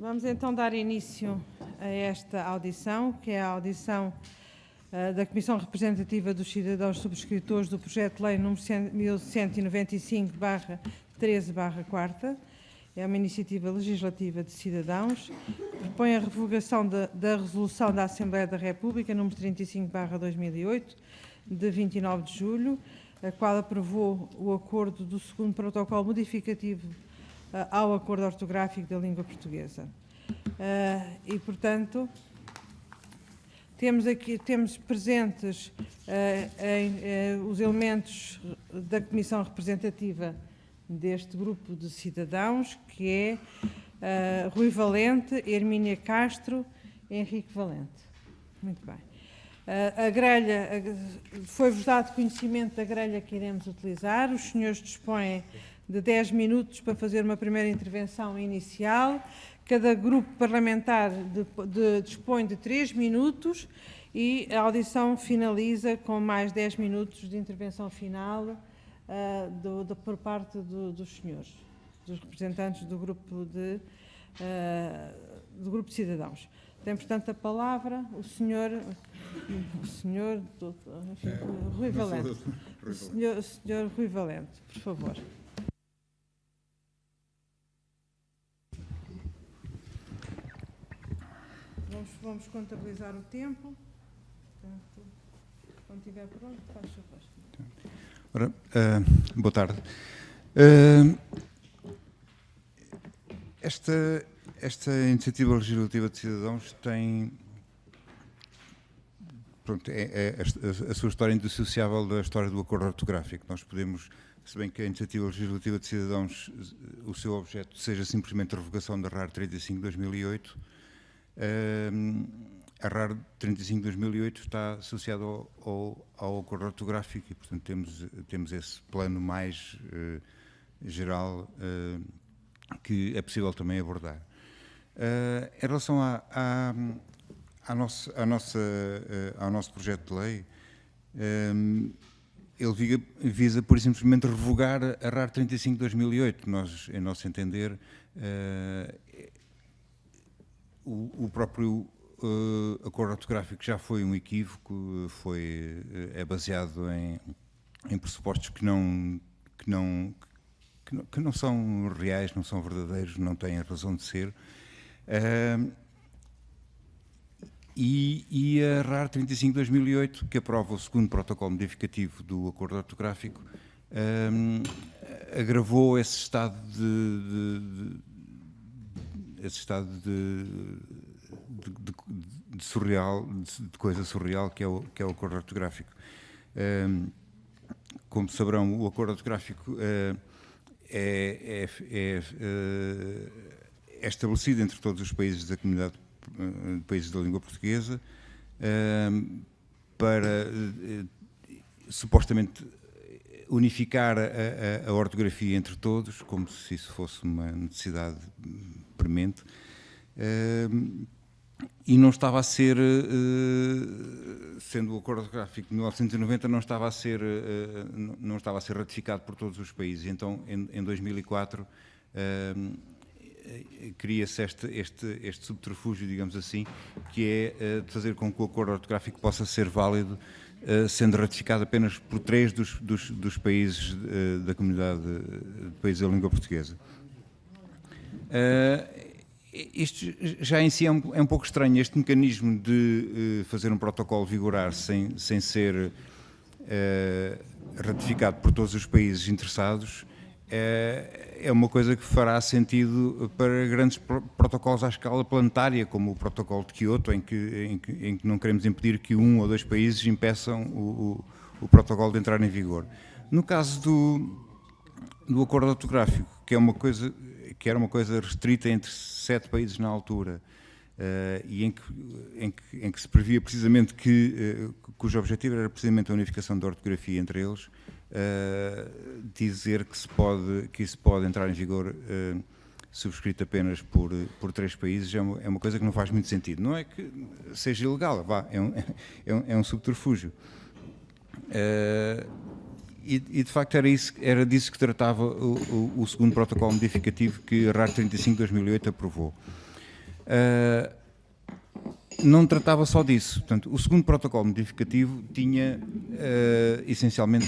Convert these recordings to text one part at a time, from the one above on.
Vamos então dar início a esta audição, que é a audição da Comissão Representativa dos Cidadãos Subscritores do Projeto de Lei número 1195/13/4. É uma iniciativa legislativa de cidadãos, propõe a revogação da Resolução da Assembleia da República número 35/2008, de 29 de julho, a qual aprovou o acordo do segundo protocolo modificativo ao Acordo Ortográfico da Língua Portuguesa. E, portanto, temos presentes os elementos da Comissão Representativa deste grupo de cidadãos, que é Rui Valente, Hermínia Castro e Henrique Valente. Muito bem. A grelha, foi-vos dado conhecimento da grelha que iremos utilizar. Os senhores dispõem de 10 minutos para fazer uma primeira intervenção inicial. Cada grupo parlamentar dispõe de 3 minutos e a audição finaliza com mais 10 minutos de intervenção final por parte dos senhores, dos representantes do grupo de cidadãos. Tem, portanto, a palavra o senhor Rui Valente. O senhor Rui Valente, por favor. Vamos contabilizar o tempo. Portanto, quando estiver pronto, faz favor. Ora, boa tarde. Esta iniciativa legislativa de cidadãos tem, pronto, a sua história indissociável da história do acordo ortográfico. Nós podemos, se bem que a iniciativa legislativa de cidadãos, o seu objeto seja simplesmente a revogação da RAR 35/2008, a RAR 35/2008 está associada ao acordo ortográfico e, portanto, temos esse plano mais geral que é possível também abordar. Em relação ao nosso projeto de lei, ele visa, por simplesmente, revogar a RAR 35/2008. Nós, em nosso entender, o próprio acordo ortográfico já foi um equívoco, é baseado em pressupostos que não são reais, não são verdadeiros, não têm razão de ser. E a RAR 35/2008, que aprova o segundo protocolo modificativo do acordo ortográfico, agravou esse estado de coisa surreal que é o acordo ortográfico. Como saberão, o acordo ortográfico é estabelecido entre todos os países da comunidade de países da língua portuguesa para supostamente unificar a ortografia entre todos, como se isso fosse uma necessidade premente, e não estava a ser, sendo o acordo ortográfico de 1990, não estava a ser ratificado por todos os países. Então, em 2004, cria-se este subterfúgio, digamos assim, que é de fazer com que o acordo ortográfico possa ser válido, sendo ratificado apenas por 3 dos países da comunidade de países da língua portuguesa. Isto já em si é um pouco estranho, este mecanismo de fazer um protocolo vigorar sem ser ratificado por todos os países interessados. É uma coisa que fará sentido para grandes protocolos à escala planetária, como o protocolo de Kyoto, em que não queremos impedir que 1 ou 2 países impeçam o protocolo de entrar em vigor. No caso do acordo ortográfico, que era uma coisa restrita entre 7 países na altura, e em que se previa precisamente cujo objetivo era precisamente a unificação da ortografia entre eles, dizer que isso pode entrar em vigor subscrito apenas por 3 países é uma coisa que não faz muito sentido. Não é que seja ilegal, é um subterfúgio. E de facto era disso que tratava o segundo protocolo modificativo que a RAR 35/2008 aprovou. não tratava só disso. Portanto, o segundo protocolo modificativo tinha essencialmente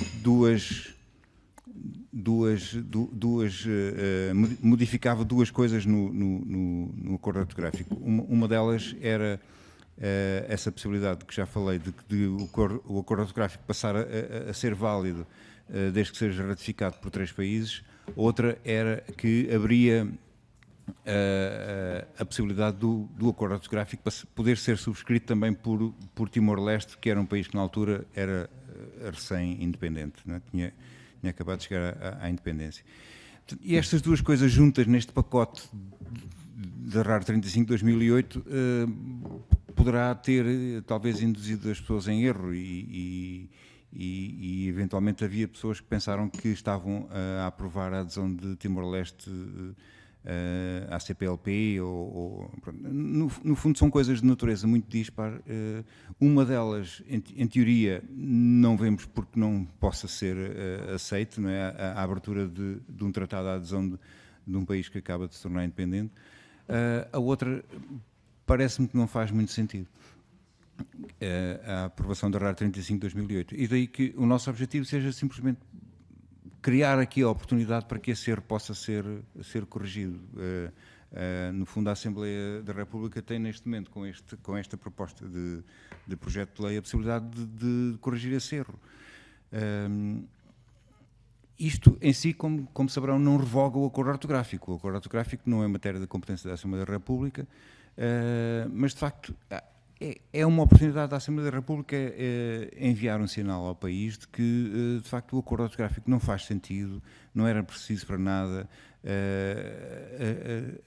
modificava duas coisas no acordo ortográfico. Uma delas era essa possibilidade que já falei de o acordo ortográfico passar a ser válido desde que seja ratificado por 3 países. Outra era que abria a possibilidade do acordo ortográfico poder ser subscrito também por Timor-Leste, que era um país que na altura era recém-independente, não é? Tinha acabado de chegar à independência. E estas duas coisas juntas neste pacote da RAR 35 de 2008 poderá ter talvez induzido as pessoas em erro e eventualmente havia pessoas que pensaram que estavam a aprovar a adesão de Timor-Leste à CPLP, no fundo são coisas de natureza muito dispar. Uma delas, em teoria, não vemos porque não possa ser aceito, não é? A abertura de um tratado à adesão de um país que acaba de se tornar independente. A outra parece-me que não faz muito sentido. A aprovação da RAR 35 de 2008. E daí que o nosso objetivo seja simplesmente criar aqui a oportunidade para que esse erro possa ser corrigido. No fundo, a Assembleia da República tem neste momento, com esta proposta de projeto de lei, a possibilidade de corrigir esse erro. Isto em si, como saberão, não revoga o acordo ortográfico. O acordo ortográfico não é matéria da competência da Assembleia da República, mas de facto é uma oportunidade da Assembleia da República enviar um sinal ao país de que, de facto, o acordo ortográfico não faz sentido, não era preciso para nada,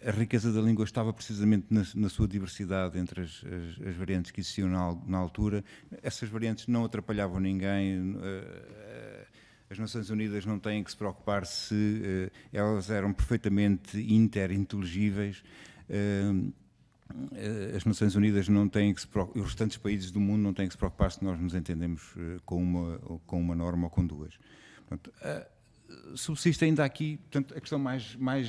a riqueza da língua estava precisamente na sua diversidade entre as variantes que existiam na altura. Essas variantes não atrapalhavam ninguém. As Nações Unidas não têm que se preocupar se elas eram perfeitamente interinteligíveis. As Nações Unidas não têm que se preocupar, os restantes países do mundo não têm que se preocupar se nós nos entendemos com uma norma ou com duas. Portanto, subsiste ainda aqui, portanto, a questão mais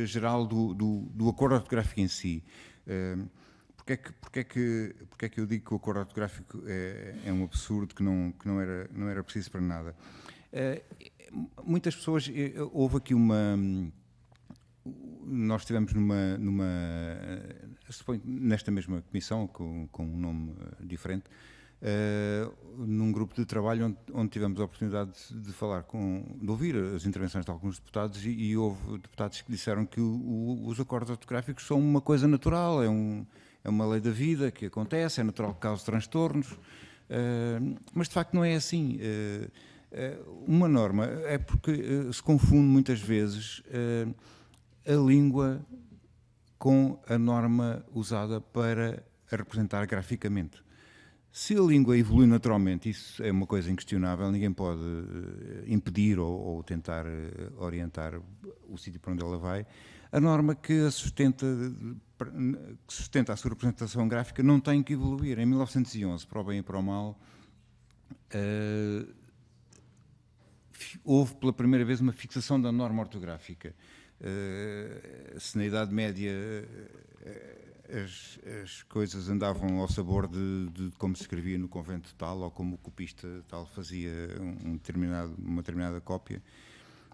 geral do acordo ortográfico em si. Porque é que eu digo que o acordo ortográfico é um absurdo, que não era preciso para nada? Muitas pessoas, houve aqui nós estivemos nesta mesma comissão, com um nome diferente, num grupo de trabalho onde tivemos a oportunidade de falar, de ouvir as intervenções de alguns deputados e houve deputados que disseram que os acordos ortográficos são uma coisa natural, é uma lei da vida que acontece, é natural que cause transtornos, mas de facto não é assim. Uma norma é porque se confunde muitas vezes a língua com a norma usada para a representar graficamente. Se a língua evolui naturalmente, isso é uma coisa inquestionável, ninguém pode impedir ou tentar orientar o sítio para onde ela vai. A norma que sustenta a sua representação gráfica não tem que evoluir. Em 1911, para o bem e para o mal, houve pela primeira vez uma fixação da norma ortográfica. Se na Idade Média as coisas andavam ao sabor de como se escrevia no convento tal, ou como o copista tal fazia uma determinada cópia,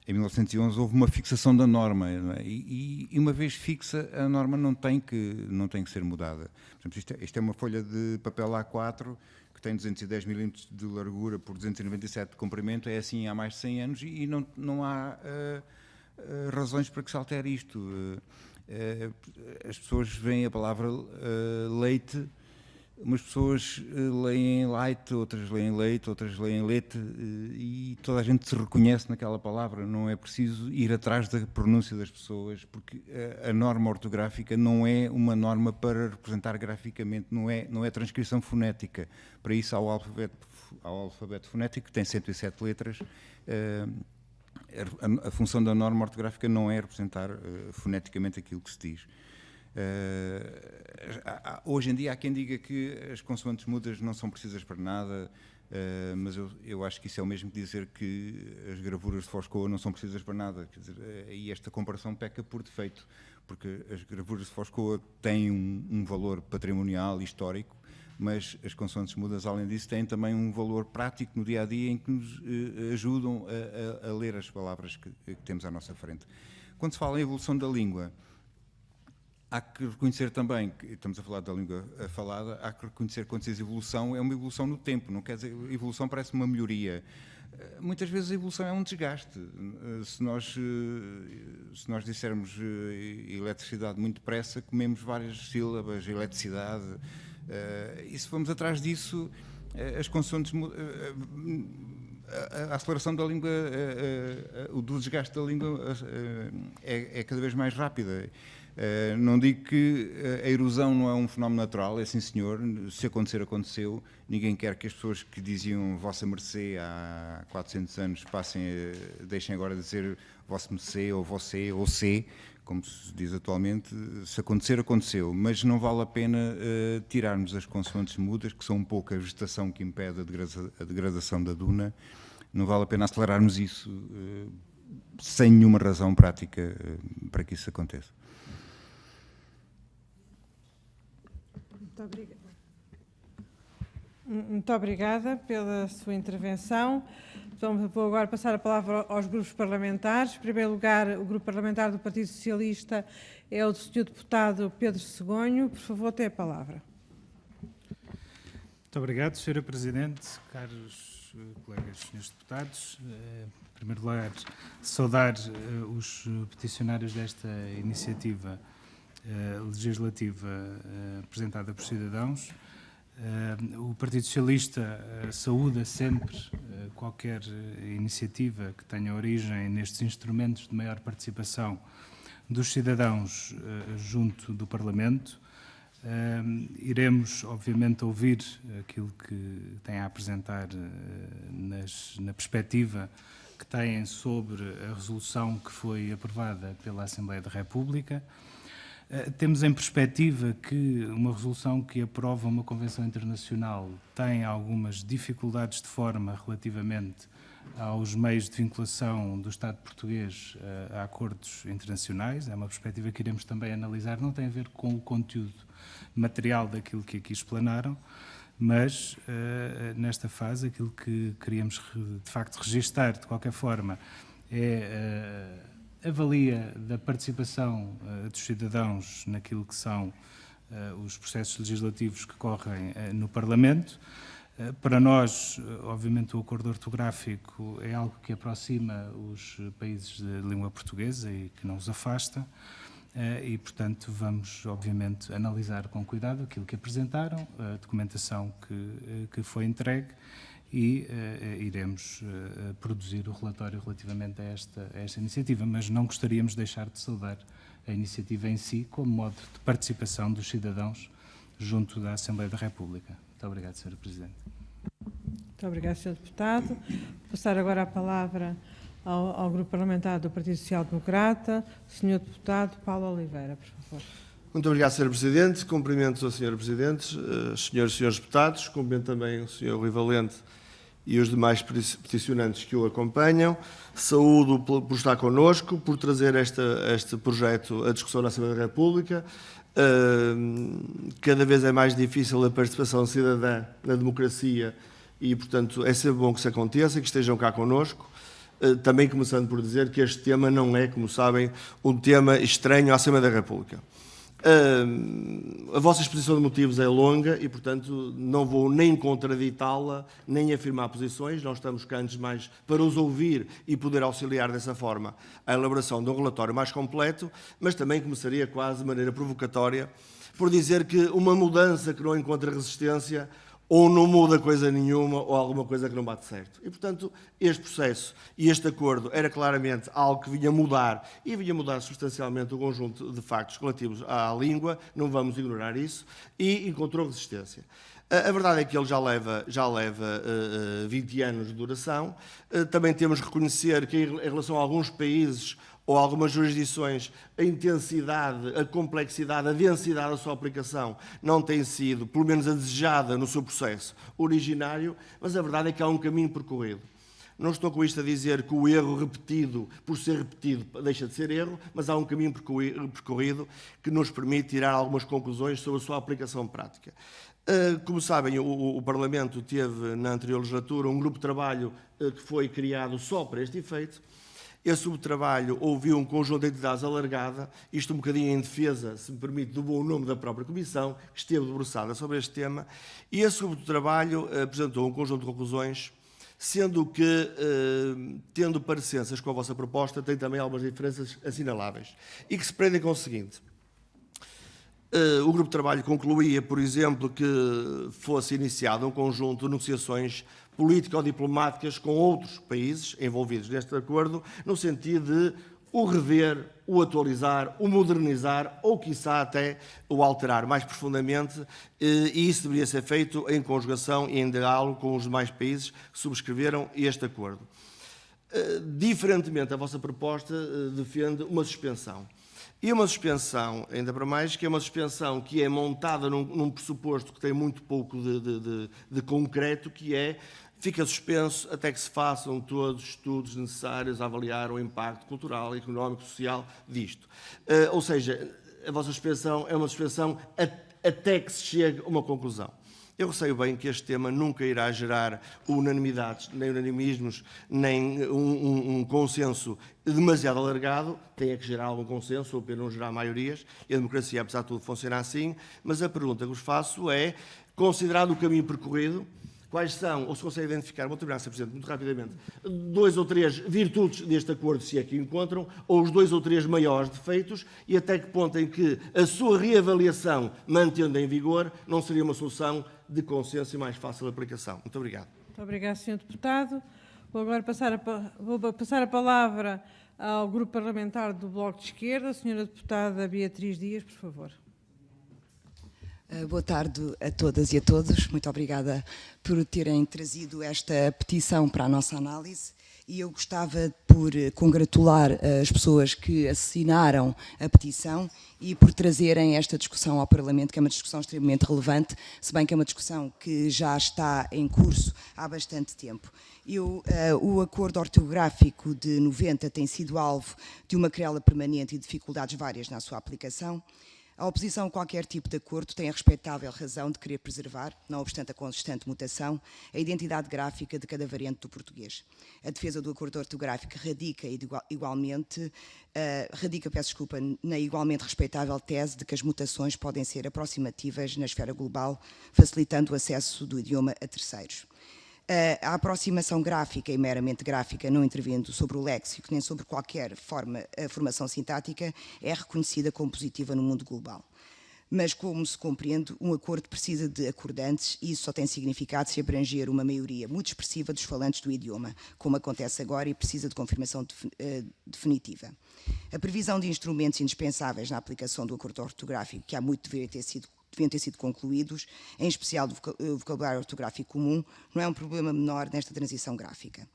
em 1911 houve uma fixação da norma, não é? E uma vez fixa, a norma não tem que ser mudada. Portanto, isto é uma folha de papel A4 que tem 210 milímetros de largura por 297 de comprimento, é assim há mais de 100 anos e não há razões para que se altere isto. As pessoas veem a palavra leite, umas pessoas leem light, outras leem leite, outras leem leite, e toda a gente se reconhece naquela palavra. Não é preciso ir atrás da pronúncia das pessoas, porque a norma ortográfica não é uma norma para representar graficamente, não é transcrição fonética. Para isso há o alfabeto fonético, que tem 107 letras. A função da norma ortográfica não é representar foneticamente aquilo que se diz. Hoje em dia há quem diga que as consoantes mudas não são precisas para nada, Mas eu acho que isso é o mesmo que dizer que as gravuras de Foscoa não são precisas para nada. Quer dizer, e esta comparação peca por defeito, porque as gravuras de Foscoa têm um valor patrimonial, histórico, mas as consoantes mudas, além disso, têm também um valor prático no dia-a-dia em que nos ajudam a ler as palavras que temos à nossa frente. Quando se fala em evolução da língua, há que reconhecer também, que estamos a falar da língua falada, há que reconhecer que quando se diz evolução, é uma evolução no tempo, não quer dizer, evolução parece uma melhoria. Muitas vezes a evolução é um desgaste. Se nós dissermos eletricidade muito depressa, comemos várias sílabas, eletricidade, e se formos atrás disso, as consoantes, a aceleração da língua, o desgaste da língua é cada vez mais rápida. Não digo que a erosão não é um fenómeno natural, é sim senhor, se acontecer, aconteceu. Ninguém quer que as pessoas que diziam vossa mercê há 400 anos deixem agora de dizer vossa mercê ou você ou se, como se diz atualmente. Se acontecer, aconteceu, mas não vale a pena tirarmos as consoantes mudas, que são um pouco a vegetação que impede a degradação da duna. Não vale a pena acelerarmos isso sem nenhuma razão prática para que isso aconteça. Muito obrigada pela sua intervenção. Então, vou agora passar a palavra aos grupos parlamentares. Em primeiro lugar, o Grupo Parlamentar do Partido Socialista é o do Sr. Deputado Pedro Segonho. Por favor, tem a palavra. Muito obrigado, Sra. Presidente, caros colegas, Srs. Deputados. Em primeiro lugar, saudar os peticionários desta iniciativa legislativa apresentada por cidadãos. O Partido Socialista saúda sempre qualquer iniciativa que tenha origem nestes instrumentos de maior participação dos cidadãos junto do Parlamento. Iremos, obviamente, ouvir aquilo que têm a apresentar na perspectiva que têm sobre a resolução que foi aprovada pela Assembleia da República. Temos em perspectiva que uma resolução que aprova uma convenção internacional tem algumas dificuldades de forma relativamente aos meios de vinculação do Estado português a acordos internacionais. É uma perspectiva que iremos também analisar, não tem a ver com o conteúdo material daquilo que aqui explanaram, mas nesta fase aquilo que queríamos de facto registar de qualquer forma é a valia da participação dos cidadãos naquilo que são os processos legislativos que correm no Parlamento. Para nós, obviamente, o acordo ortográfico é algo que aproxima os países de língua portuguesa e que não os afasta e, portanto, vamos, obviamente, analisar com cuidado aquilo que apresentaram, a documentação que foi entregue e iremos produzir o relatório relativamente a esta iniciativa, mas não gostaríamos de deixar de saudar a iniciativa em si como modo de participação dos cidadãos junto da Assembleia da República. Muito obrigado, Sra. Presidente. Muito obrigado, Sr. Deputado. Vou passar agora a palavra ao Grupo Parlamentar do Partido Social Democrata, Sr. Deputado Paulo Oliveira, por favor. Muito obrigado, Sr. Presidente. Cumprimento a Sra. Presidente, Senhoras e Senhores Deputados, cumprimento também o Sr. Rui Valente e os demais peticionantes que o acompanham. Saúdo por estar connosco, por trazer este projeto à discussão na Assembleia da República. Cada vez é mais difícil a participação cidadã na democracia e, portanto, é sempre bom que isso aconteça e que estejam cá connosco. Também começando por dizer que este tema não é, como sabem, um tema estranho à Assembleia da República. A vossa exposição de motivos é longa e, portanto, não vou nem contraditá-la, nem afirmar posições. Nós estamos cá, antes de mais, para os ouvir e poder auxiliar dessa forma a elaboração de um relatório mais completo, mas também começaria quase de maneira provocatória por dizer que uma mudança que não encontra resistência ou não muda coisa nenhuma, ou alguma coisa que não bate certo. E, portanto, este processo e este acordo era claramente algo que vinha mudar, e vinha mudar substancialmente o conjunto de factos relativos à língua, não vamos ignorar isso, e encontrou resistência. A verdade é que ele já leva 20 anos de duração. Também temos que reconhecer que, em relação a alguns países ou algumas jurisdições, a intensidade, a complexidade, a densidade da sua aplicação não tem sido, pelo menos a desejada no seu processo originário, mas a verdade é que há um caminho percorrido. Não estou com isto a dizer que o erro repetido, por ser repetido, deixa de ser erro, mas há um caminho percorrido que nos permite tirar algumas conclusões sobre a sua aplicação prática. Como sabem, o Parlamento teve, na anterior legislatura, um grupo de trabalho que foi criado só para este efeito. Esse grupo de trabalho ouviu um conjunto de entidades alargada, isto um bocadinho em defesa, se me permite, do bom nome da própria Comissão, que esteve debruçada sobre este tema, e esse grupo de trabalho apresentou um conjunto de conclusões, sendo que, tendo parecenças com a vossa proposta, tem também algumas diferenças assinaláveis, e que se prendem com o seguinte. O grupo de trabalho concluía, por exemplo, que fosse iniciado um conjunto de negociações político-diplomáticas com outros países envolvidos neste acordo, no sentido de o rever, o atualizar, o modernizar ou, quiçá, até o alterar mais profundamente, e isso deveria ser feito em conjugação e em diálogo com os demais países que subscreveram este acordo. Diferentemente, a vossa proposta defende uma suspensão. E uma suspensão, ainda para mais, que é uma suspensão que é montada num pressuposto que tem muito pouco de concreto, que é, fica suspenso até que se façam todos os estudos necessários a avaliar o impacto cultural, económico, social disto. Ou seja, a vossa suspensão é uma suspensão até que se chegue a uma conclusão. Eu receio bem que este tema nunca irá gerar unanimidades, nem unanimismos, nem um consenso demasiado alargado. Tem que gerar algum consenso, ou apenas não gerar maiorias, e a democracia, apesar de tudo, funciona assim. Mas a pergunta que vos faço é, considerado o caminho percorrido, quais são, ou se consegue identificar, vou terminar, Sr. Presidente, muito rapidamente, 2 ou 3 virtudes deste acordo, se é que encontram, ou os 2 ou 3 maiores defeitos, e até que ponto em que a sua reavaliação, mantendo em vigor, não seria uma solução de consenso e mais fácil de aplicação. Muito obrigado. Muito obrigado, Sr. Deputado. Vou agora passar a palavra ao Grupo Parlamentar do Bloco de Esquerda. A Sra. Deputada Beatriz Dias, por favor. Boa tarde a todas e a todos. Muito obrigada por terem trazido esta petição para a nossa análise. E eu gostava por congratular as pessoas que assinaram a petição e por trazerem esta discussão ao Parlamento, que é uma discussão extremamente relevante, se bem que é uma discussão que já está em curso há bastante tempo. O acordo ortográfico de 90 tem sido alvo de uma querela permanente e dificuldades várias na sua aplicação. A oposição a qualquer tipo de acordo tem a respeitável razão de querer preservar, não obstante a constante mutação, a identidade gráfica de cada variante do português. A defesa do acordo ortográfico radica na igualmente respeitável tese de que as mutações podem ser aproximativas na esfera global, facilitando o acesso do idioma a terceiros. A aproximação gráfica e meramente gráfica, não intervindo sobre o léxico nem sobre qualquer formação sintática, é reconhecida como positiva no mundo global. Mas, como se compreende, um acordo precisa de acordantes e isso só tem significado se abranger uma maioria muito expressiva dos falantes do idioma, como acontece agora, e precisa de confirmação definitiva. A previsão de instrumentos indispensáveis na aplicação do acordo ortográfico, que há muito deviam ter sido concluídos, em especial do vocabulário ortográfico comum, não é um problema menor nesta transição gráfica.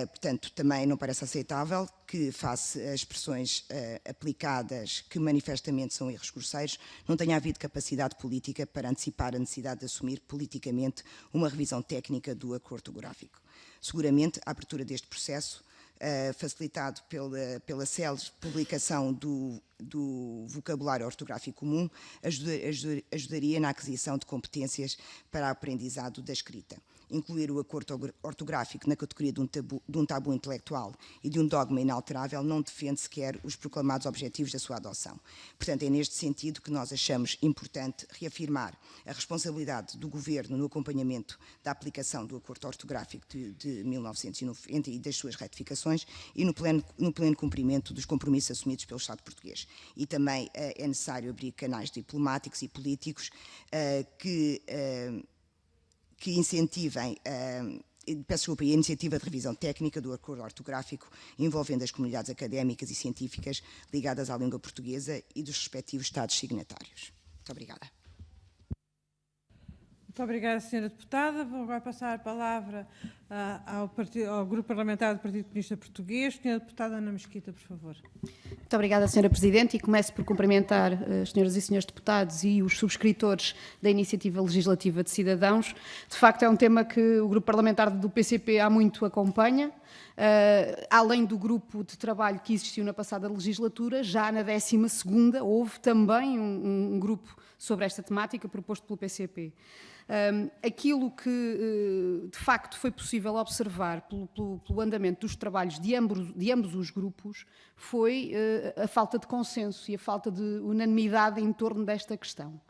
Portanto, também não parece aceitável que, face a expressões aplicadas que manifestamente são erros grosseiros, não tenha havido capacidade política para antecipar a necessidade de assumir politicamente uma revisão técnica do acordo ortográfico. Seguramente, a abertura deste processo, facilitado pela célere publicação do vocabulário ortográfico comum, ajudaria na aquisição de competências para a aprendizado da escrita. Incluir o acordo ortográfico na categoria de um tabu intelectual e de um dogma inalterável não defende sequer os proclamados objetivos da sua adoção. Portanto, é neste sentido que nós achamos importante reafirmar a responsabilidade do Governo no acompanhamento da aplicação do acordo ortográfico de 1990 e das suas retificações e no pleno cumprimento dos compromissos assumidos pelo Estado português. E também é necessário abrir canais diplomáticos e políticos que incentivem a iniciativa de revisão técnica do acordo ortográfico envolvendo as comunidades académicas e científicas ligadas à língua portuguesa e dos respectivos Estados signatários. Muito obrigada. Muito obrigada, Sra. Deputada. Vou agora passar a palavra ao Grupo Parlamentar do Partido Comunista Português. Senhora Deputada Ana Mesquita, por favor. Muito obrigada, Sra. Presidente, e começo por cumprimentar as senhoras e senhores deputados e os subscritores da Iniciativa Legislativa de Cidadãos. De facto, é um tema que o Grupo Parlamentar do PCP há muito acompanha. Além do grupo de trabalho que existiu na passada legislatura, já na 12ª houve também um grupo sobre esta temática proposto pelo PCP. Aquilo que de facto foi possível observar pelo andamento dos trabalhos de ambos os grupos foi a falta de consenso e a falta de unanimidade em torno desta questão.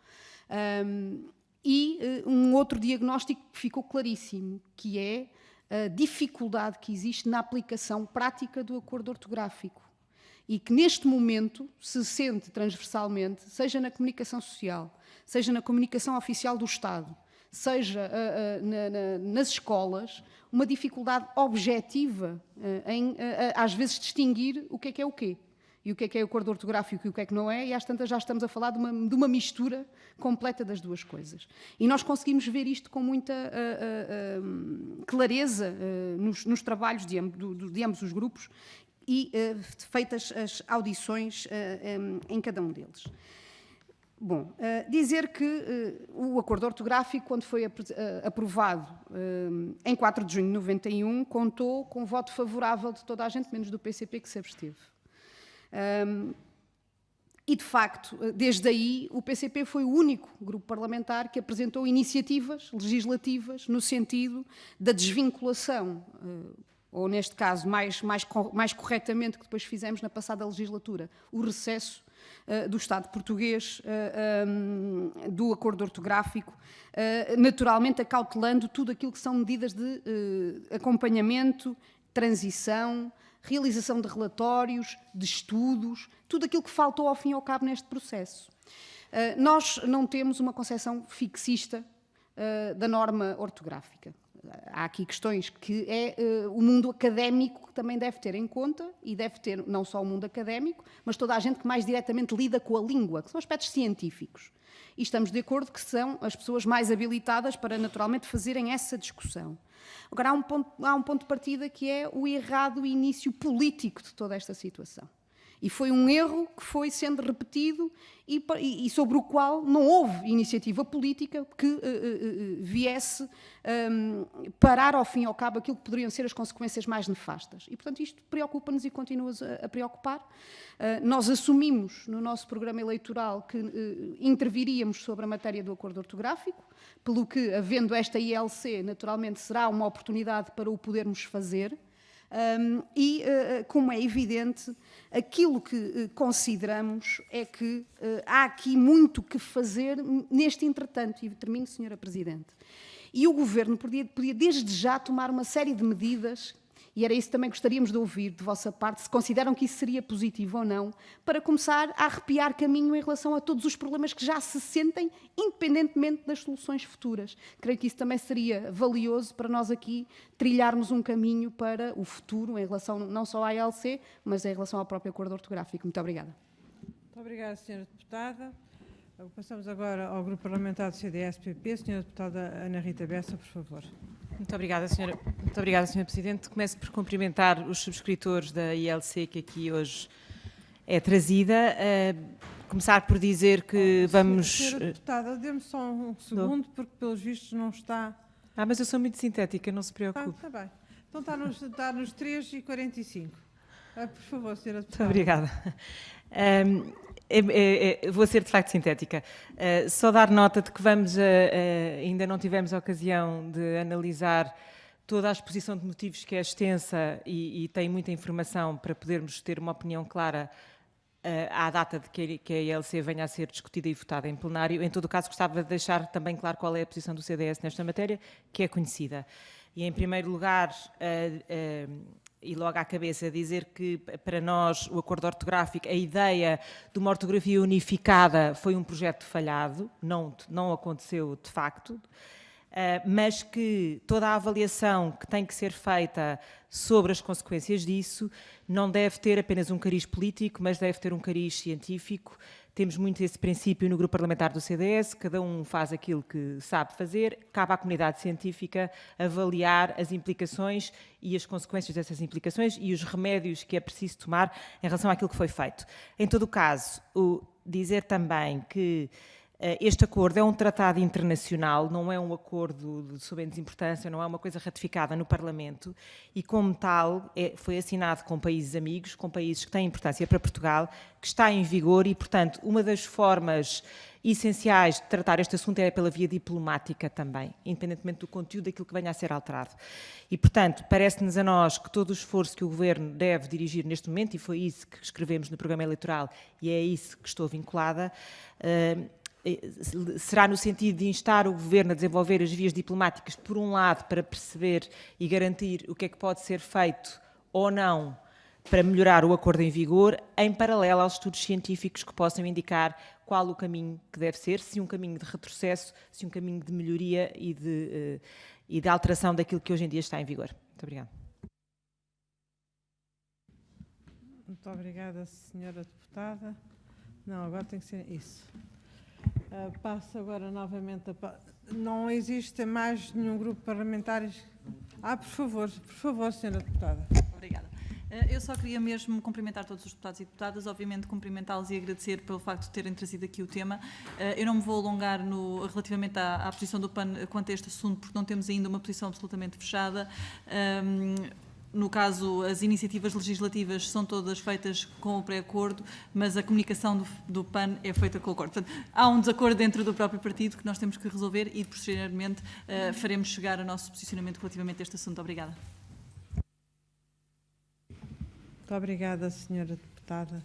E um outro diagnóstico que ficou claríssimo, que é a dificuldade que existe na aplicação prática do acordo ortográfico e que neste momento se sente transversalmente, seja na comunicação social, seja na comunicação oficial do Estado, seja nas escolas, uma dificuldade objetiva em, às vezes, distinguir o que é o quê. E o que é o acordo ortográfico e o que não é, e às tantas já estamos a falar de uma mistura completa das duas coisas. E nós conseguimos ver isto com muita clareza nos trabalhos de ambos os grupos e feitas as audições em cada um deles. Bom, dizer que o acordo ortográfico, quando foi aprovado em 4 de junho de 91, contou com o voto favorável de toda a gente, menos do PCP, que se absteve. E, de facto, desde aí, o PCP foi o único grupo parlamentar que apresentou iniciativas legislativas no sentido da desvinculação, ou neste caso, mais corretamente, que depois fizemos na passada legislatura, o recesso do Estado português do acordo ortográfico, naturalmente acautelando tudo aquilo que são medidas de acompanhamento, transição, realização de relatórios, de estudos, tudo aquilo que faltou ao fim e ao cabo neste processo. Nós não temos uma concepção fixista da norma ortográfica. Há aqui questões que o mundo académico que também deve ter em conta, e deve ter não só o mundo académico, mas toda a gente que mais diretamente lida com a língua, que são aspectos científicos. E estamos de acordo que são as pessoas mais habilitadas para naturalmente fazerem essa discussão. Agora, há um ponto de partida que é o errado início político de toda esta situação. E foi um erro que foi sendo repetido e sobre o qual não houve iniciativa política que viesse parar ao fim e ao cabo aquilo que poderiam ser as consequências mais nefastas. E, portanto, isto preocupa-nos e continua a preocupar. Nós assumimos no nosso programa eleitoral que interviríamos sobre a matéria do acordo ortográfico, pelo que, havendo esta ILC, naturalmente será uma oportunidade para o podermos fazer. Como é evidente, aquilo que consideramos é que há aqui muito que fazer neste entretanto, e termino, Sra. Presidente. E o Governo podia desde já tomar uma série de medidas, e era isso que também gostaríamos de ouvir de vossa parte, se consideram que isso seria positivo ou não, para começar a arrepiar caminho em relação a todos os problemas que já se sentem, independentemente das soluções futuras. Creio que isso também seria valioso para nós aqui trilharmos um caminho para o futuro, em relação não só à ALC, mas em relação ao próprio acordo ortográfico. Muito obrigada. Muito obrigada, Sra. Deputada. Passamos agora ao Grupo Parlamentar do CDS-PP. Sra. Deputada Ana Rita Bessa, por favor. Muito obrigada, Sra. Presidente. Começo por cumprimentar os subscritores da ILC que aqui hoje é trazida. Começar por dizer que vamos... Sra. Deputada, dê-me só um segundo, porque pelos vistos não está... mas eu sou muito sintética, não se preocupe. Está bem. Então está nos 3h45. Por favor, Sra. Deputada. Muito obrigada. Vou ser de facto sintética. Só dar nota de que ainda não tivemos a ocasião de analisar toda a exposição de motivos, que é extensa e tem muita informação para podermos ter uma opinião clara à data de que a ILC venha a ser discutida e votada em plenário. Em todo o caso, gostava de deixar também claro qual é a posição do CDS nesta matéria, que é conhecida. E, em primeiro lugar, e logo à cabeça, dizer que, para nós, o acordo ortográfico, a ideia de uma ortografia unificada foi um projeto falhado, não aconteceu de facto, mas que toda a avaliação que tem que ser feita sobre as consequências disso não deve ter apenas um cariz político, mas deve ter um cariz científico, temos muito esse princípio no grupo parlamentar do CDS, cada um faz aquilo que sabe fazer, cabe à comunidade científica avaliar as implicações e as consequências dessas implicações e os remédios que é preciso tomar em relação àquilo que foi feito. Em todo o caso, dizer também que este acordo é um tratado internacional, não é um acordo de soberana desimportância, não é uma coisa ratificada no Parlamento e, como tal, foi assinado com países amigos, com países que têm importância para Portugal, que está em vigor e, portanto, uma das formas essenciais de tratar este assunto é pela via diplomática também, independentemente do conteúdo daquilo que venha a ser alterado. E, portanto, parece-nos a nós que todo o esforço que o Governo deve dirigir neste momento, e foi isso que escrevemos no programa eleitoral e é isso que estou vinculada, será no sentido de instar o Governo a desenvolver as vias diplomáticas, por um lado, para perceber e garantir o que é que pode ser feito ou não para melhorar o acordo em vigor, em paralelo aos estudos científicos que possam indicar qual o caminho que deve ser, se um caminho de retrocesso, se um caminho de melhoria e de alteração daquilo que hoje em dia está em vigor. Muito obrigada. Muito obrigada, senhora deputada. Não, agora tem que ser isso. Passo agora novamente a... Não existe mais nenhum grupo parlamentar... por favor, senhora deputada. Obrigada. Eu só queria mesmo cumprimentar todos os deputados e deputadas, obviamente cumprimentá-los e agradecer pelo facto de terem trazido aqui o tema. Eu não me vou alongar relativamente à posição do PAN quanto a este assunto, porque não temos ainda uma posição absolutamente fechada. No caso, as iniciativas legislativas são todas feitas com o pré-acordo, mas a comunicação do PAN é feita com o acordo. Portanto, há um desacordo dentro do próprio partido que nós temos que resolver e, posteriormente, faremos chegar o nosso posicionamento relativamente a este assunto. Obrigada. Muito obrigada, senhora deputada.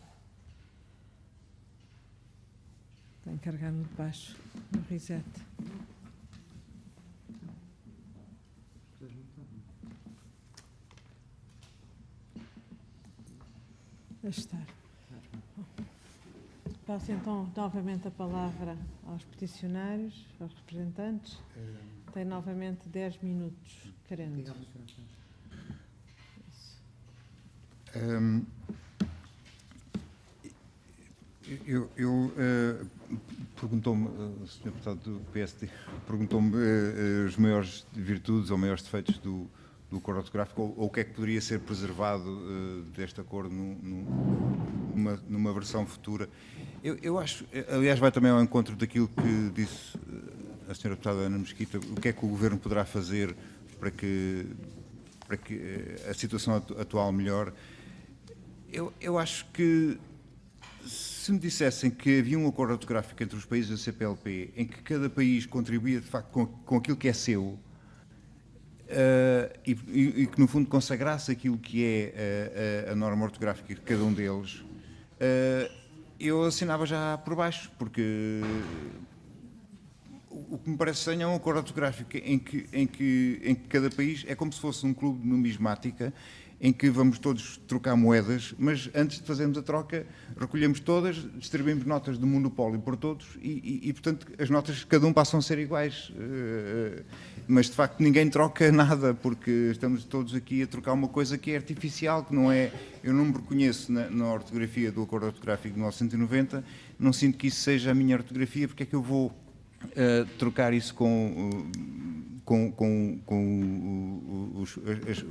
Tem que carregar no de baixo, no reset. Deixa estar. Passo então novamente a palavra aos peticionários, aos representantes. Tem novamente 10 minutos, querendo. Perguntou-me, o Sr. Deputado do PSD, perguntou-me as maiores virtudes ou maiores defeitos do acordo ortográfico ou o que é que poderia ser preservado deste acordo numa versão futura. Eu acho, aliás, vai também ao encontro daquilo que disse a Sra. Deputada Ana Mesquita, o que é que o Governo poderá fazer para que a situação atual melhore. Eu acho que se me dissessem que havia um acordo ortográfico entre os países da CPLP em que cada país contribuía de facto com aquilo que é seu e que no fundo consagrasse aquilo que é a norma ortográfica de cada um deles, eu assinava já por baixo, porque o que me parece estranho é um acordo ortográfico em que cada país é como se fosse um clube de numismática em que vamos todos trocar moedas, mas antes de fazermos a troca, recolhemos todas, distribuímos notas do monopólio por todos e portanto, as notas de cada um passam a ser iguais. Mas, de facto, ninguém troca nada, porque estamos todos aqui a trocar uma coisa que é artificial, que não é... Eu não me reconheço na ortografia do acordo ortográfico de 1990, não sinto que isso seja a minha ortografia, porque é que eu vou trocar isso com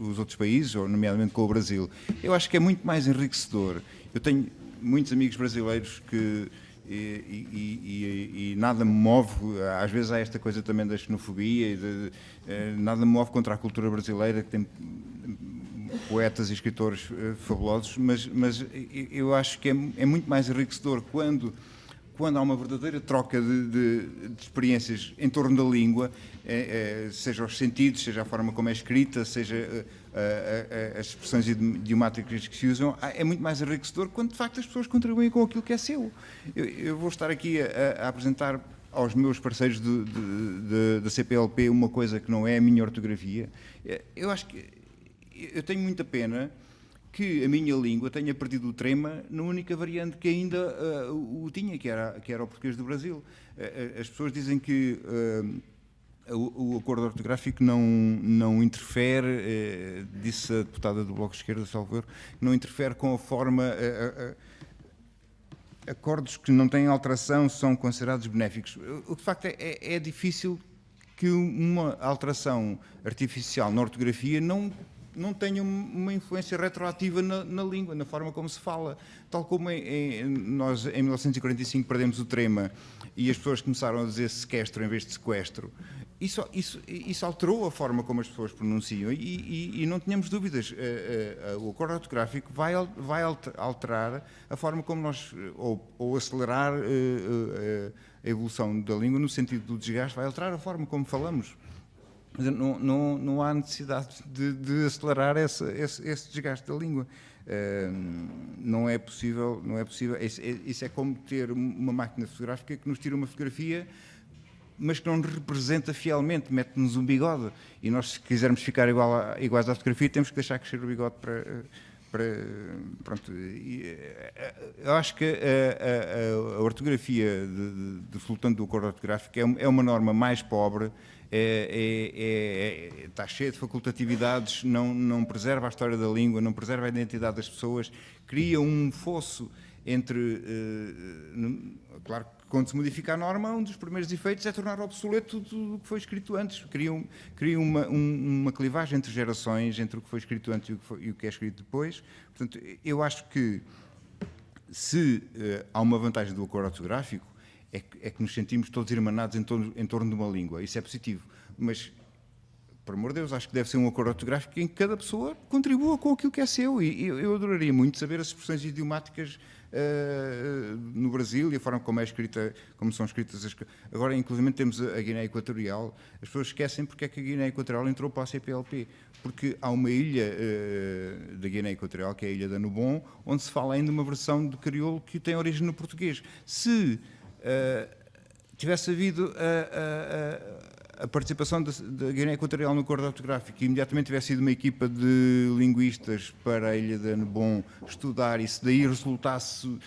os outros países, ou nomeadamente com o Brasil. Eu acho que é muito mais enriquecedor. Eu tenho muitos amigos brasileiros que nada me move, às vezes há esta coisa também da xenofobia, nada me move contra a cultura brasileira, que tem poetas e escritores fabulosos, mas eu acho que é muito mais enriquecedor quando há uma verdadeira troca de experiências em torno da língua, seja os sentidos, seja a forma como é escrita, seja as expressões idiomáticas que se usam, é muito mais enriquecedor quando de facto as pessoas contribuem com aquilo que é seu. Eu vou estar aqui a apresentar aos meus parceiros da CPLP uma coisa que não é a minha ortografia. Eu acho que eu tenho muita pena que a minha língua tenha perdido o trema na única variante que ainda o tinha, que era o português do Brasil. As pessoas dizem que o acordo ortográfico não interfere, disse a deputada do Bloco de Esquerda, salvo erro, não interfere com a forma... acordos que não têm alteração são considerados benéficos. O que de facto é difícil que uma alteração artificial na ortografia não tenha uma influência retroativa na língua, na forma como se fala. Tal como nós, em 1945, perdemos o trema e as pessoas começaram a dizer sequestro em vez de sequestro. Isso alterou a forma como as pessoas pronunciam e não tínhamos dúvidas. O acordo ortográfico vai alterar a forma como nós, ou acelerar a evolução da língua no sentido do desgaste, vai alterar a forma como falamos. Não há necessidade de acelerar esse desgaste da língua. Não é possível. Isso é como ter uma máquina fotográfica que nos tira uma fotografia, mas que não nos representa fielmente, mete-nos um bigode. E nós, se quisermos ficar iguais à fotografia, temos que deixar crescer o bigode pronto. Eu acho que a ortografia de resultante do acordo ortográfico é uma norma mais pobre, está cheia de facultatividades, não preserva a história da língua, não preserva a identidade das pessoas, cria um fosso entre... Claro que quando se modifica a norma, um dos primeiros efeitos é tornar obsoleto tudo o que foi escrito antes. Cria uma clivagem entre gerações, entre o que foi escrito antes e o que é escrito depois. Portanto, eu acho que se há uma vantagem do acordo ortográfico, é que nos sentimos todos irmanados em torno de uma língua. Isso é positivo. Mas, por amor de Deus, acho que deve ser um acordo ortográfico em que cada pessoa contribua com aquilo que é seu. E eu adoraria muito saber as expressões idiomáticas no Brasil e a forma como são escritas as... Agora, inclusive, temos a Guiné Equatorial. As pessoas esquecem porque é que a Guiné Equatorial entrou para a CPLP. Porque há uma ilha da Guiné Equatorial, que é a ilha da Nubon, onde se fala ainda uma versão de crioulo que tem origem no português. Se tivesse havido a participação da Guiné Equatorial no acordo ortográfico e imediatamente tivesse ido uma equipa de linguistas para a ilha da Nubon estudar e se daí resultasse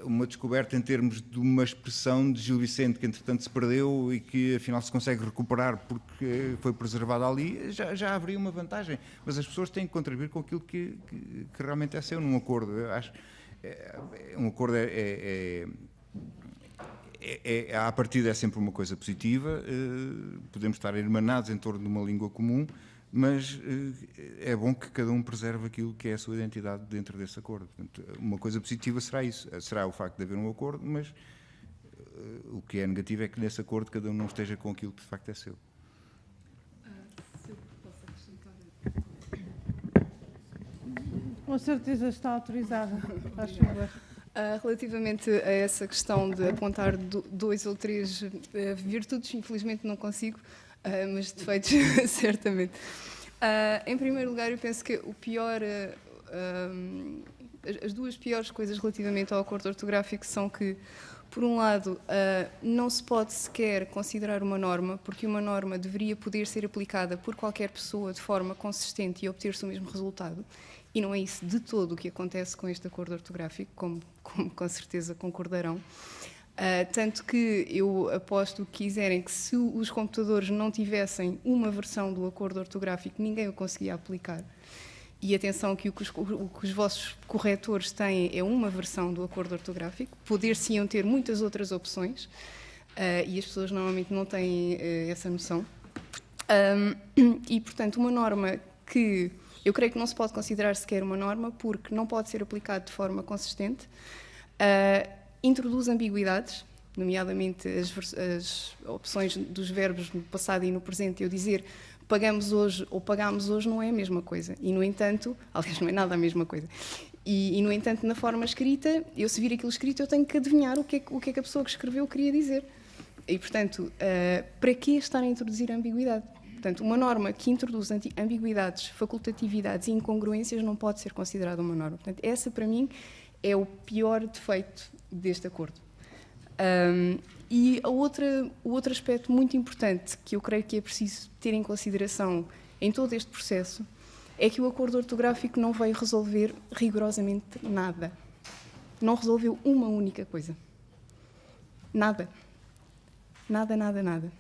uma descoberta em termos de uma expressão de Gil Vicente que entretanto se perdeu e que afinal se consegue recuperar porque foi preservada ali, já haveria uma vantagem. Mas as pessoas têm que contribuir com aquilo que realmente é seu num acordo. Eu acho um acordo à partida é sempre uma coisa positiva, podemos estar irmanados em torno de uma língua comum, mas é bom que cada um preserve aquilo que é a sua identidade dentro desse acordo. Portanto, uma coisa positiva será isso, será o facto de haver um acordo, mas o que é negativo é que nesse acordo cada um não esteja com aquilo que de facto é seu. Se eu posso acrescentar. Com certeza está autorizada. Faz favor. Relativamente a essa questão de apontar 2 ou 3 virtudes, infelizmente não consigo, mas defeitos certamente. Em primeiro lugar, eu penso que o pior, as 2 piores coisas relativamente ao acordo ortográfico são que, por um lado, não se pode sequer considerar uma norma, porque uma norma deveria poder ser aplicada por qualquer pessoa de forma consistente e obter-se o mesmo resultado. E não é isso de todo o que acontece com este acordo ortográfico, como com certeza concordarão. Tanto que eu aposto que quiserem que se os computadores não tivessem uma versão do acordo ortográfico, ninguém o conseguia aplicar. E atenção que o que os vossos corretores têm é uma versão do acordo ortográfico, poder-se-iam ter muitas outras opções, e as pessoas normalmente não têm essa noção. E, portanto, uma norma que eu creio que não se pode considerar sequer uma norma, porque não pode ser aplicado de forma consistente, introduz ambiguidades, nomeadamente as opções dos verbos no passado e no presente. Eu dizer pagamos hoje ou pagámos hoje não é a mesma coisa. E, no entanto, aliás, não é nada a mesma coisa. E no entanto, na forma escrita, eu se vir aquilo escrito, eu tenho que adivinhar o que é que a pessoa que escreveu queria dizer. E, portanto, para que estar a introduzir a ambiguidade? Portanto, uma norma que introduz ambiguidades, facultatividades e incongruências não pode ser considerada uma norma. Portanto, essa, para mim, é o pior defeito deste acordo. E o outro aspecto muito importante que eu creio que é preciso ter em consideração em todo este processo é que o acordo ortográfico não veio resolver rigorosamente nada. Não resolveu uma única coisa. Nada. Nada, nada, nada.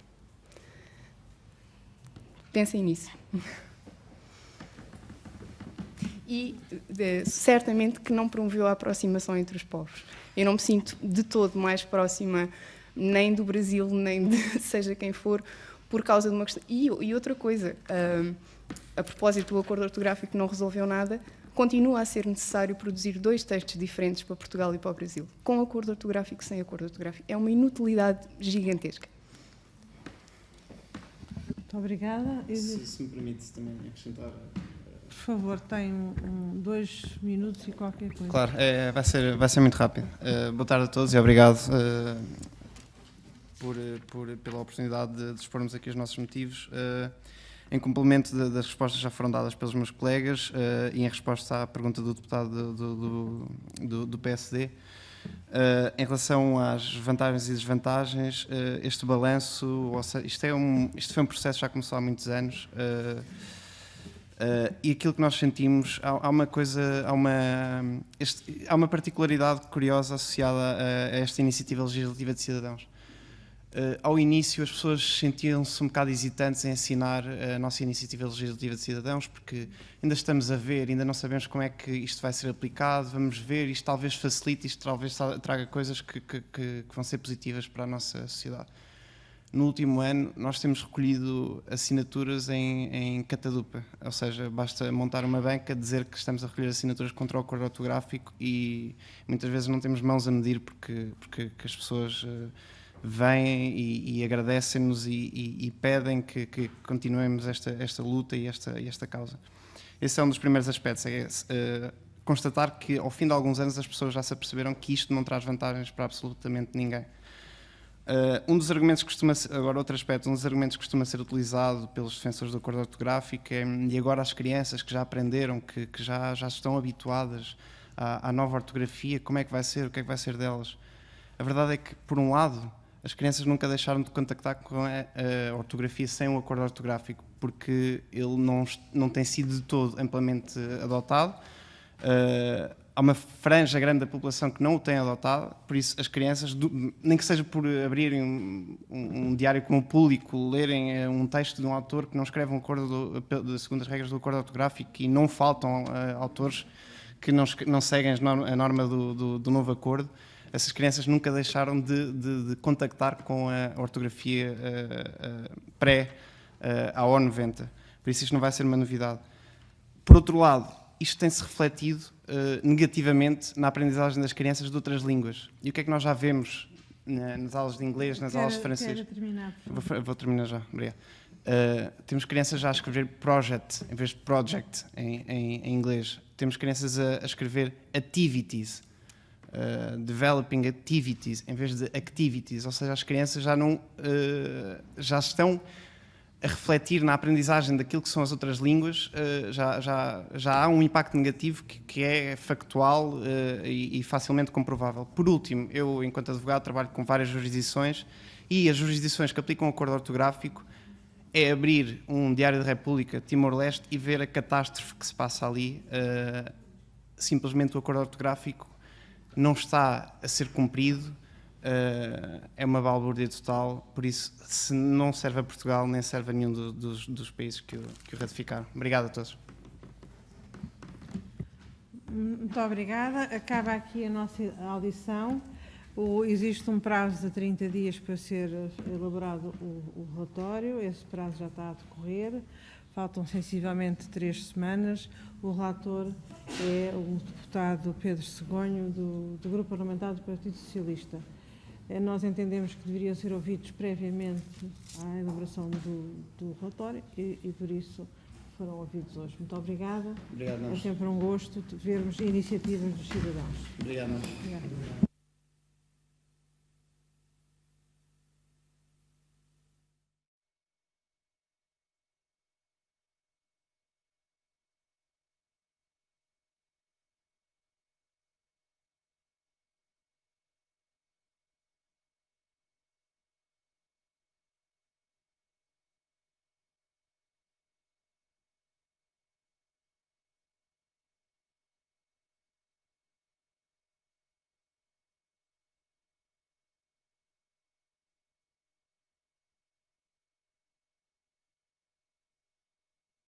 Pensem nisso. e certamente que não promoveu a aproximação entre os povos. Eu não me sinto de todo mais próxima nem do Brasil, nem de seja quem for, por causa de uma questão. E outra coisa, a propósito do acordo ortográfico não resolveu nada, continua a ser necessário produzir 2 textos diferentes para Portugal e para o Brasil, com acordo ortográfico, sem acordo ortográfico. É uma inutilidade gigantesca. Muito obrigada. Se me permite também acrescentar... Por favor, tem 2 minutos e qualquer coisa. Claro, vai ser muito rápido. Boa tarde a todos e obrigado pela oportunidade de expormos aqui os nossos motivos. Em complemento das respostas que já foram dadas pelos meus colegas e em resposta à pergunta do deputado do PSD, em relação às vantagens e desvantagens, este balanço, isto foi um processo que já começou há muitos anos, e aquilo que nós sentimos, há uma particularidade curiosa associada a esta iniciativa legislativa de cidadãos. Ao início as pessoas sentiam-se um bocado hesitantes em assinar a nossa iniciativa legislativa de cidadãos, porque ainda estamos a ver, ainda não sabemos como é que isto vai ser aplicado, vamos ver, isto talvez facilite, isto talvez traga coisas que vão ser positivas para a nossa sociedade. No último ano nós temos recolhido assinaturas em catadupa, ou seja, basta montar uma banca, dizer que estamos a recolher assinaturas contra o acordo ortográfico e muitas vezes não temos mãos a medir porque as pessoas vêm e agradecem-nos e pedem que continuemos esta luta e esta causa. Esse é um dos primeiros aspectos, constatar que ao fim de alguns anos as pessoas já se aperceberam que isto não traz vantagens para absolutamente ninguém. Um dos argumentos que costuma ser, agora outro aspecto, um dos argumentos que costuma ser utilizado pelos defensores do acordo ortográfico é, e agora as crianças que já aprenderam, que já estão habituadas à nova ortografia, como é que vai ser, o que é que vai ser delas? A verdade é que, por um lado, as crianças nunca deixaram de contactar com a ortografia sem um acordo ortográfico, porque ele não tem sido de todo amplamente adotado. Há uma franja grande da população que não o tem adotado, por isso as crianças, nem que seja por abrirem um diário como o Público, lerem um texto de um autor que não escreve um acordo segundo as regras do acordo ortográfico, e não faltam autores que não seguem a norma do novo acordo, essas crianças nunca deixaram de contactar com a ortografia pré-AO 90. Por isso isto não vai ser uma novidade. Por outro lado, isto tem-se refletido negativamente na aprendizagem das crianças de outras línguas. E o que é que nós já vemos nas aulas de inglês, nas aulas de francês? Vou terminar já, obrigado. Temos crianças já a escrever project em vez de project em inglês. Temos crianças a escrever activities, developing activities em vez de activities, ou seja, as crianças já estão a refletir na aprendizagem daquilo que são as outras línguas, já há um impacto negativo que é factual e facilmente comprovável. Por último, eu, enquanto advogado, trabalho com várias jurisdições e as jurisdições que aplicam o acordo ortográfico é abrir um Diário da República, Timor-Leste, e ver a catástrofe que se passa ali. Simplesmente o acordo ortográfico não está a ser cumprido, é uma balbúrdia total, por isso, se não serve a Portugal, nem serve a nenhum dos países que o ratificaram. Obrigado a todos. Muito obrigada. Acaba aqui a nossa audição. Existe um prazo de 30 dias para ser elaborado o relatório, esse prazo já está a decorrer, faltam sensivelmente 3 semanas. O relator é o deputado Pedro Segonho, do Grupo Parlamentar do Partido Socialista. Nós entendemos que deveriam ser ouvidos previamente à elaboração do relatório e por isso foram ouvidos hoje. Muito obrigada. Obrigado, é sempre um gosto de vermos iniciativas dos cidadãos. Obrigado. Obrigada.